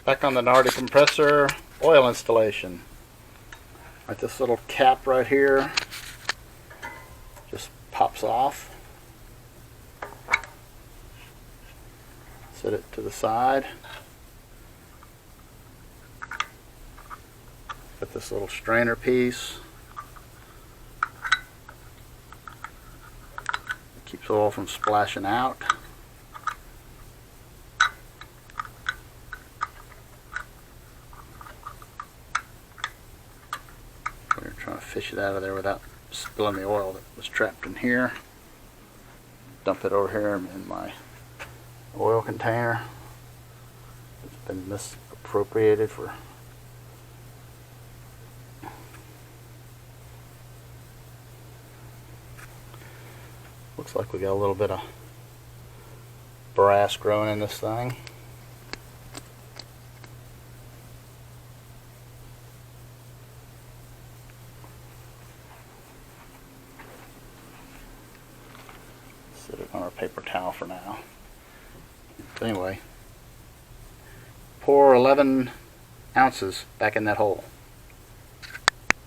Back on the Nardi Compressor Oil installation. Right, this little cap right here just pops off. Set it to the side. Got this little strainer piece. It keeps oil from splashing out. We're trying to fish it out of there without spilling the oil that was trapped in here. Dump it over here in my oil container. It's been misappropriated for looks like we got a little bit of brass growing in this thing. Set it on our paper towel for now. Anyway, pour 11 ounces back in that hole.